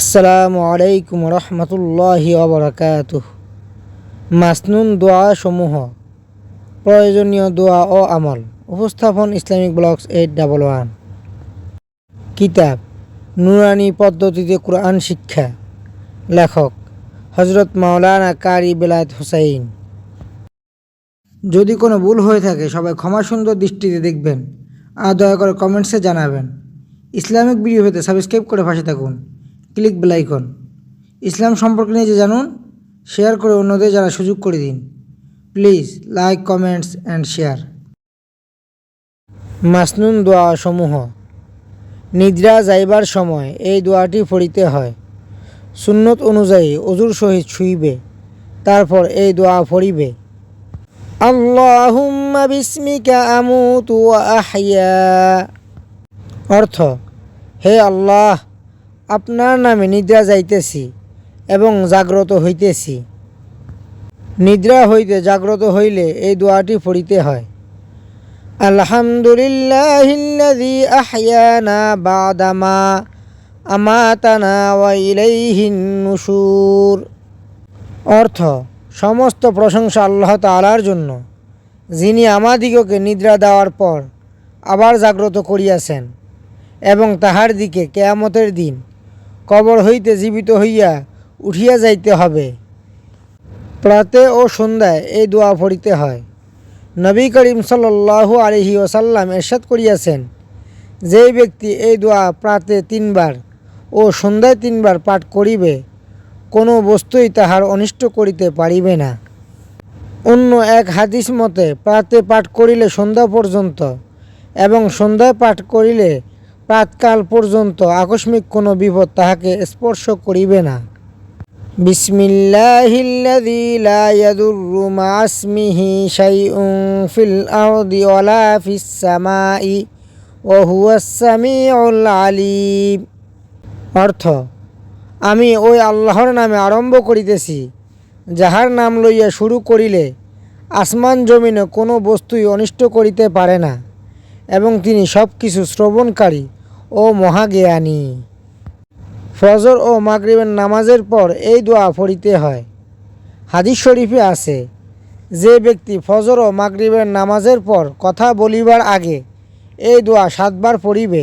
আসসালামু আলাইকুম রহমতুল্লাহি ওয়া মাসনুন দোয়া সমূহ, প্রয়োজনীয় দোয়া ও আমল। উপস্থাপন ইসলামিক ব্লগস 811। কিতাব নুরানি পদ্ধতিতে কোরআন শিক্ষা। লেখক হজরত মাওলানা কারি বেলায়েত হুসাইন। যদি কোনো ভুল হয়ে থাকে সবাই ক্ষমা সুন্দর দৃষ্টিতে দেখবেন আর দয়া করে কমেন্টসে জানাবেন। ইসলামিক ভিডিও পেতে সাবস্ক্রাইব করে পাশে থাকুন, ক্লিক বেল আইকন। ইসলাম সম্পর্কে নিজে জানুন, শেয়ার করে অন্যদের যারা সুযোগ করে দিন। Please like, comments and share. মাসনুন দোয়া সমূহ। নিদ্রা যাইবার সময় এই দোয়াটি পড়িতে হয়। সুন্নত অনুযায়ী অজুর সহিত শুইবে, তারপর এই দোয়া পড়িবে। আল্লাহুম্মা বিসমিকা আমুতু ওয়া আহইয়া। অর্থ: হে আল্লাহ, আপনার নামে নিদ্রা যাইতেছি এবং জাগ্রত হইতেছি। নিদ্রা হইতে জাগ্রত হইলে এই দোয়াটি পড়িতে হয়। আলহামদুলিল্লাহিল্লাযী আহইয়ানা বা'দা মা আমাতানা ওয়া ইলাইহিন নুশুর। অর্থ: সমস্ত প্রশংসা আল্লাহ তাআলার জন্য, যিনি আমাদিগকে নিদ্রা দেওয়ার পর আবার জাগ্রত করিয়াছেন এবং তাহার দিকে কিয়ামতের দিন কবর হইতে জীবিত হইয়া উঠিয়া যাইতে হবে। প্রাতে ও সন্ধ্যায় এই দোয়া পড়িতে হয়। নবী করিম সাল্লাল্লাহু আলাইহি ওয়াসাল্লাম ইরশাদ করিয়াছেন, যেই ব্যক্তি এই দোয়া প্রাতে 3 বার ও সন্ধ্যায় 3 বার পাঠ করিবে, কোনো বস্তুই তাহার অনিষ্ট করিতে পারিবে না। অন্য এক হাদিস মতে প্রাতে পাঠ করিলে সন্ধ্যা পর্যন্ত এবং সন্ধ্যায় পাঠ করিলে প্রাতকাল পর্যন্ত আকস্মিক কোনো বিপদ তাহাকে স্পর্শ করিবে না। বিসমিল্লাহিল্লাযী লা ইয়াদুররু মা ইসমিহি শাইউন ফিল আরদি ওয়ালা ফিস সামাই ওয়া হুয়াস সামিউল আলিম। অর্থ: আমি ওই আল্লাহর নামে আরম্ভ করিতেছি, যাহার নাম লইয়া শুরু করিলে আসমান জমিনে কোনো বস্তুই অনিষ্ট করিতে পারে না এবং তিনি সব কিছু শ্রবণকারী ও মহাজ্ঞানী। ফজর ও মাগরিবের নামাজের পর এই দোয়া পড়িতে হয়। হাদিস শরীফে আছে, যে ব্যক্তি ফজর ও মাগরিবের নামাজের পর কথা বলিবার আগে এই দোয়া 7 বার পড়িবে,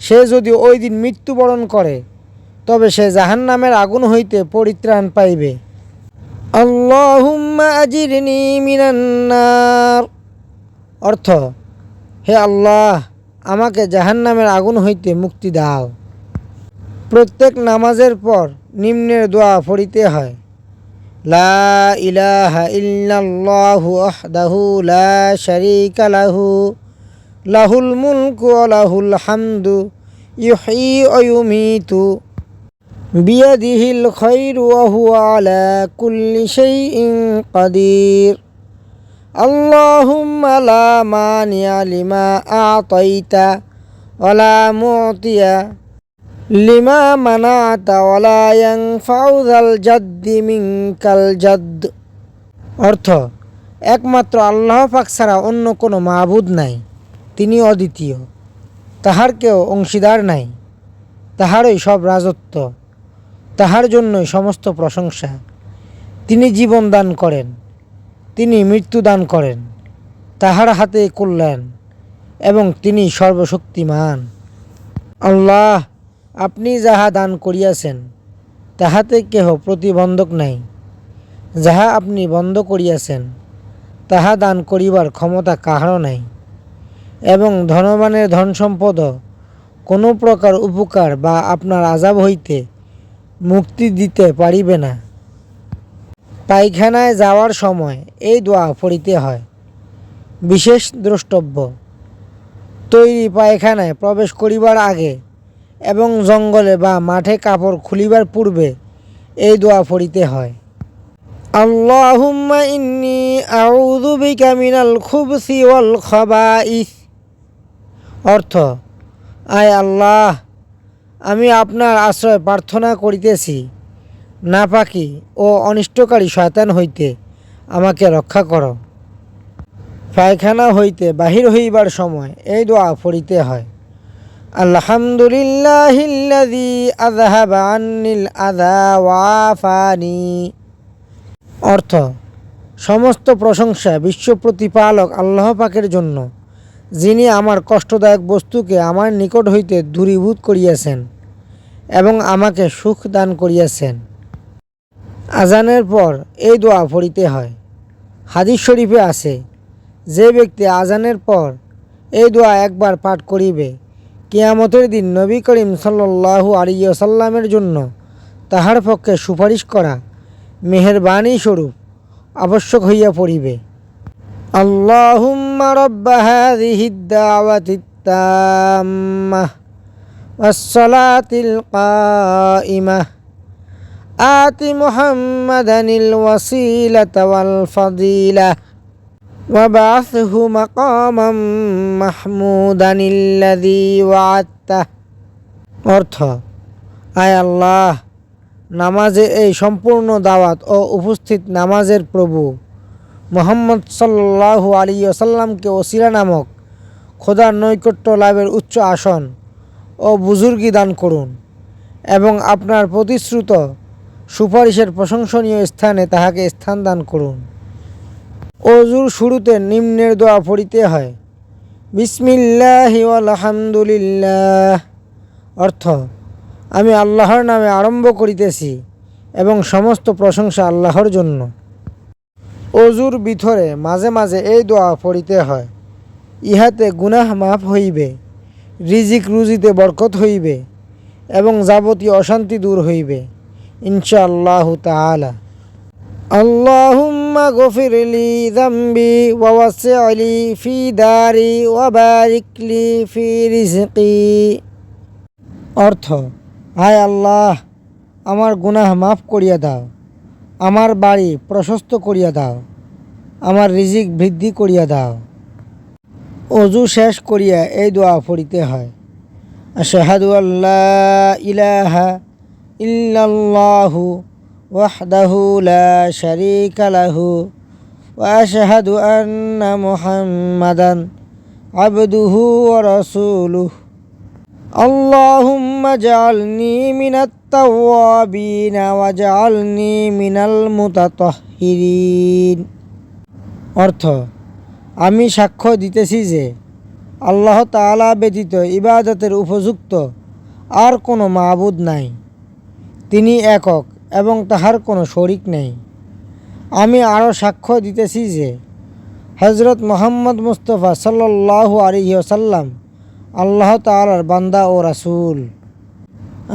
সে যদি ওই দিন মৃত্যুবরণ করে তবে সে জাহান্নামের আগুন হইতে পরিত্রাণ পাইবে। আল্লাহুম্মা আজিরনি মিনান নার। অর্থ: হে আল্লাহ, আমাকে জাহান্নামের আগুন হইতে মুক্তি দাও। প্রত্যেক নামাজের পর নিম্নের দোয়া পড়িতে হয়। লা ইলাহা ইল্লাল্লাহু ওয়াহদাহু লা শারীকা লাহু লাহুল মুলকু ওয়া লাহুল হামদু ইউহয়ী ওয়া ইউমীতু বিয়াদিহিল খায়রু ওয়া হুয়া আলা কুল্লি শাইইন কাদির। আল্লাহুম্মা লা মানিয়া লিমা আ'তাইতা ওয়া লা মু'তিয়া লিমা মানা'তা ওয়া লা ইয়ানফা'ু যাল জাদ্দি মিনকাল জাদ্দ। অর্থ: একমাত্র আল্লাহ পাক ছাড়া অন্য কোনো মাবুদ নাই, তিনি অদ্বিতীয়, তাহার কেউ অংশীদার নাই, তাহারই সব রাজত্ব, তাহার জন্যই সমস্ত প্রশংসা। তিনি জীবন দান করেন, তিনি মৃত্যু দান করেন, তাহার হাতে কল্যাণ এবং তিনি সর্বশক্তিমান। আল্লাহ, আপনি যাহা দান করিয়াছেন তাহাতে কেহ প্রতিবন্ধক নাই, যাহা আপনি বন্ধ করিয়াছেন তাহা দান করিবার ক্ষমতা কাহারও নাই এবং ধনবানের ধন সম্পদ কোনো প্রকার উপকার বা আপনার আযাব হইতে মুক্তি দিতে পারিবে না। পায়খানায় যাওয়ার সময় এই দোয়া পড়িতে হয়। বিশেষ দ্রষ্টব্য: তৈরি পায়খানায় প্রবেশ করিবার আগে এবং জঙ্গলে বা মাঠে কাপড় খুলিবার পূর্বে এই দোয়া পড়িতে হয়। আল্লাহুম্মা ইন্নী আউযু বিকা মিনাল খুবসি ওয়াল খাবাইস। অর্থ: আয় আল্লাহ, আমি আপনার আশ্রয় প্রার্থনা করিতেছি, নাপাকি ও অনিষ্টকারী শয়তান হইতে আমাকে রক্ষা করো। পায়খানা হইতে বাহির হইবার সময় এই দোয়া পড়িতে হয়। আলহামদুলিল্লাহিল্লাযী আযহাবা আন্নিল আযা ওয়া আফানি। অর্থ, সমস্ত প্রশংসা বিশ্ব প্রতিপালক আল্লাহ পাকের জন্য, যিনি আমার কষ্টদায়ক বস্তুকে আমার নিকট হইতে দূরীভূত করিয়াছেন এবং আমাকে সুখ দান করিয়াছেন। আজানের পর এই দোয়া পড়িতে হয়। হাদিস শরীফে আছে, যে ব্যক্তি আজানের পর এই দোয়া একবার পাঠ করিবে, কিয়ামতের দিন নবী করিম সাল্লাল্লাহু আলাইহি ওয়াসাল্লামের জন্য তাহার পক্ষে সুপারিশ করা মেহেরবানি স্বরূপ আবশ্যক হইয়া পড়িবে। আল্লাহুম্মা রাব্বা হাযিহিদ দাওয়াতিত তাম্মাহ ওয়াস সালাতিল কাইমাহ আতি মুহাম্মাদানিল ওয়াসিলাতা ওয়াল ফাদিলাহ ওয়াবআসহু মাকামাম মাহমুদানিল্লাযী ওয়া'আদতাহ। অর্থ, আয় আল্লাহ, নামাজে এই সম্পূর্ণ দাওয়াত ও উপস্থিত নামাজের প্রভু মুহাম্মদ সাল্লাল্লাহু আলাইহি ওয়াসাল্লামকে ওসিলা নামক খোদার নৈকট্য লাভের উচ্চ আসন ও বুজুর্গি দান করুন এবং আপনার প্রতিশ্রুত সুপারিশের প্রশংসনীয় স্থানে তাহাকে স্থান দান করুন। অজুর শুরুতে নিম্নের দোয়া পড়িতে হয়। বিসমিল্লাহি ওয়াল হামদুলিল্লাহ। অর্থ, আমি আল্লাহর নামে আরম্ভ করিতেছি এবং সমস্ত প্রশংসা আল্লাহর জন্য। অজুর ভিতরে মাঝে মাঝে এই দোয়া পড়িতে হয়। ইহাতে গুনাহ মাফ হইবে, রিজিক রুজিতে বরকত হইবে এবং যাবতীয় অশান্তি দূর হইবে ইনশাআল্লাহু তাআলা। আল্লাহুম্মা গফিরলি যামবি ওয়া ওয়াসি'লি ফি দারি ওয়া বারিকলি ফি রিজকি। অর্থ, হায় আল্লাহ, আমার গুনাহ মাফ করিয়া দাও, আমার বাড়ি প্রশস্ত করিয়া দাও, আমার রিজিক বৃদ্ধি করিয়া দাও। অজু শেষ করিয়া এই দোয়া পড়িতে হয়। আশহাদু আল্লা ইলাহা ইল্লাল্লাহু ওয়াহদাহু লা শারীকা লাহু ওয়া আশহাদু আন্না মুহাম্মাদান আবদুহু ওয়া রাসূলুহু। আল্লাহুম্মা জাআলনি মিনাত তাওয়াবিন ওয়াজআলনি মিনাল মুতাতাহহিরিন। অর্থ, আমি সাক্ষ্য দিতেছি যে আল্লাহ তাআলা ব্যতীত ইবাদতের উপযুক্ত আর কোনো মাবুদ নাই, তিনি একক এবং তাহার কোনো শরিক নেই। আমি আরও সাক্ষ্য দিতেছি যে হযরত মুহাম্মদ মুস্তাফা সাল্লাল্লাহু আলাইহি ওয়াসাল্লাম আল্লাহ তাআলার বান্দা ও রাসূল।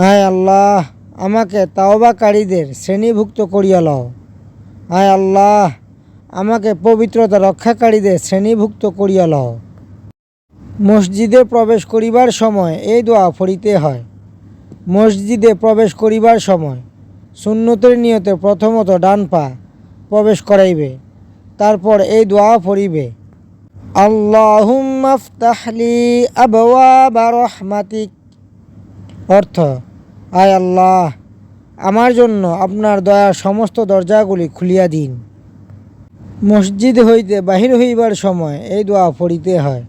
আয় আল্লাহ, আমাকে তাওবাকারীদের শ্রেণীভুক্ত করিয়া লও। আয় আল্লাহ, আমাকে পবিত্রতা রক্ষাকারীদের শ্রেণীভুক্ত করিয়া লও। মসজিদে প্রবেশ করিবার সময় এই দোয়া পড়িতে হয়। মসজিদে প্রবেশ করিবার সময় সুন্নতের নিয়তে প্রথমত ডান পা প্রবেশ করাইবে, তারপর এই দোয়া পড়িবে। আল্লাহুম্মা ফতাহলি আবওয়াবা রাহমাতিক। অর্থ, আয় আল্লাহ, আমার জন্য আপনার দয়ার সমস্ত দরজাগুলি খুলিয়া দিন। মসজিদ হইতে বাহির হইবার সময় এই দোয়া পড়িতে হয়।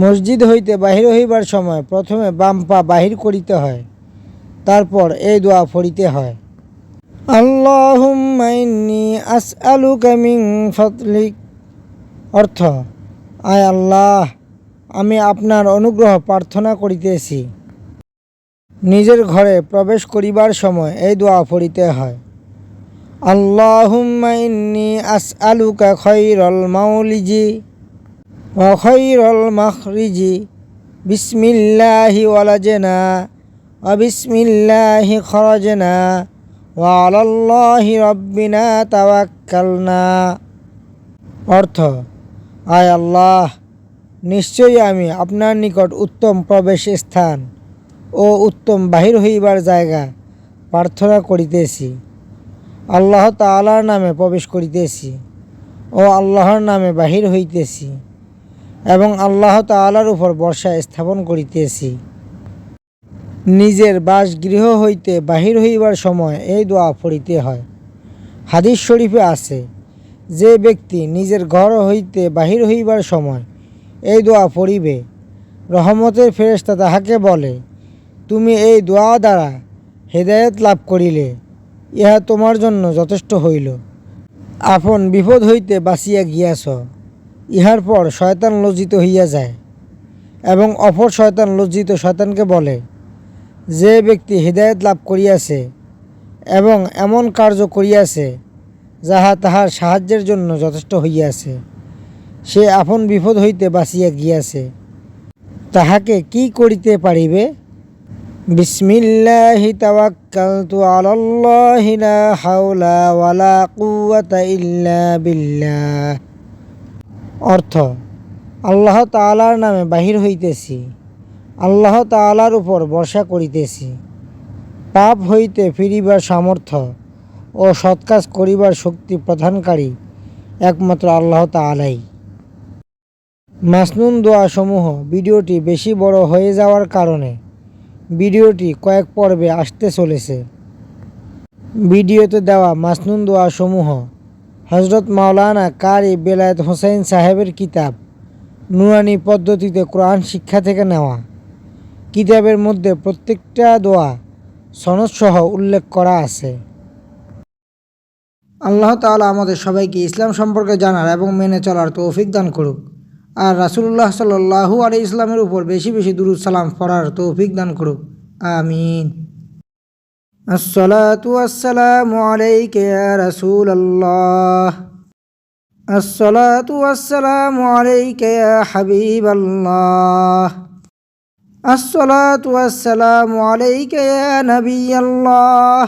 মসজিদ হইতে বাহির হইবার সময় প্রথমে বাম পা বাহির করিতে হয়, তারপর এই দোয়া পড়িতে হয়। আল্লাহুম্মা ইন্নী আসআলুকা মিন ফাদলিক। অর্থ, আয় আল্লাহ, আমি আপনার অনুগ্রহ প্রার্থনা করিতেছি। নিজের ঘরে প্রবেশ করিবার সময় এই দোয়া পড়িতে হয়। আল্লাহুম্মা ইন্নী আসআলুকা খায়রাল মাওলিজি ওয়া খায়রাল মাখরিজি বিসমিল্লাহি ওয়ালাজনা ওয়া বিসমিল্লাহি খরাজনা ওয়া আলাল্লাহি রাব্বিনা তাওয়াক্কালনা। অর্থ, আয় আল্লাহ, নিশ্চয়ই আমি আপনার নিকট উত্তম প্রবেশ স্থান ও উত্তম বাহির হইবার জায়গা প্রার্থনা করিতেছি। আল্লাহ তাআলার নামে প্রবেশ করিতেছি ও আল্লাহর নামে বাহির হইতেছি এবং আল্লাহ তাআলার উপর ভরসা স্থাপন করিতেছি। নিজের বাসগৃহ হইতে বাহির হইবার সময় এই দোয়া পড়িতে হয়। হাদিস শরীফে আছে, যে ব্যক্তি নিজের ঘর হইতে বাহির হইবার সময় এই দোয়া পড়িবে, রহমতের ফেরেশতা তাহাকে বলে, তুমি এই দোয়া দ্বারা হেদায়েত লাভ করিলে ইহা তোমার জন্য যথেষ্ট হইল। আপন বিপদ হইতে বাঁচিয়া গিয়াছ। ইহার পর শয়তান লজ্জিত হইয়া যায় এবং অপর শয়তান লজ্জিত শয়তানকে বলে, যে ব্যক্তি হেদায়েত লাভ করিয়াছে এবং এমন কার্য করিয়াছে যাহা তাহার সাহায্যের জন্য যথেষ্ট হইয়াছে, সে আপন বিপদ হইতে বাঁচিয়া গিয়াছে, তাহাকে কি করিতে পারিবে? বিসমিল্লাহি তাওয়াক্কালতু আলাল্লাহি লা হাওলা ওয়ালা কুওয়াতা ইল্লা বিল্লাহ। অর্থ, আল্লাহ তাআলার নামে বাহির হইতেছি, আল্লাহ তাআলার উপর ভরসা করিতেছি। পাপ হইতে ফিরিবার সামর্থ্য ও সৎ কাজ করিবার শক্তি প্রদানকারী একমাত্র আল্লাহ তাআলাই। মাসনুন দোয়া সমূহ ভিডিওটি বেশি বড় হয়ে যাওয়ার কারণে ভিডিওটি কয়েক পর্বে আসতে চলেছে। ভিডিওতে দেওয়া মাসনুন দোয়া সমূহ হযরত মাওলানা কারি বেলায়েত হোসাইন সাহেবের কিতাব নুরানি পদ্ধতিতে কোরআন শিক্ষা থেকে নেওয়া। কিতাবের মধ্যে প্রত্যেকটা দোয়া সনদ সহ উল্লেখ করা আছে। আল্লাহ তাআলা আমাদের সবাইকে ইসলাম সম্পর্কে জানার এবং মেনে চলার তৌফিক দান করুক, আর রাসূলুল্লাহ সাল্লাল্লাহু আলাইহি ইসলামের উপর বেশি বেশি দুরূদ সালাম পড়ার তৌফিক দান করুক। আমিন। আসসালাতু ওয়াসসালামু আলাইকা ইয়া রাসূলাল্লাহ। আসসালাতু ওয়াসসালামু আলাইকা ইয়া হাবিবাল্লাহ। আসসালাতু ওয়াসসালামু আলাইকা ইয়া নবিয়াল্লাহ।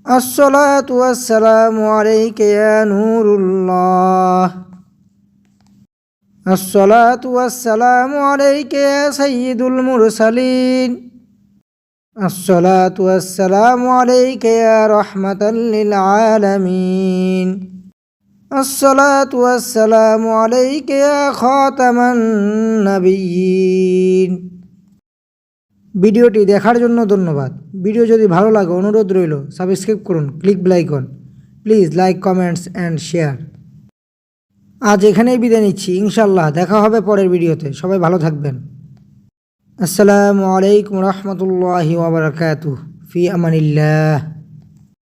আসসালাতু ওয়াসসালামু আলাইকা ইয়া নূরুল্লাহ। আসসালাতু ওয়াসসালামু আলাইকা ইয়া সাইয়্যিদুল মুরসালিন। আসসালাতু ওয়াসসালামু আলাইকা ইয়া রাহমাতাল লিল আলামিন। আসসালাতু ওয়াসসালামু আলাইকা ইয়া খাতামান নাবিয়্যিন। ভিডিওটি দেখার জন্য ধন্যবাদ। ভিডিও যদি ভালো লাগে অনুরোধ রইল সাবস্ক্রাইব করুন, click bell icon, please like, comments and share. আজ এখানেই বিদায় নিচ্ছি, ইনশাআল্লাহ দেখা হবে পরের ভিডিওতে। সবাই ভালো থাকবেন। আসসালামু আলাইকুম রহমতুল্লাহি ওয়া বারাকাতুহু। ফি আমানিল্লাহ।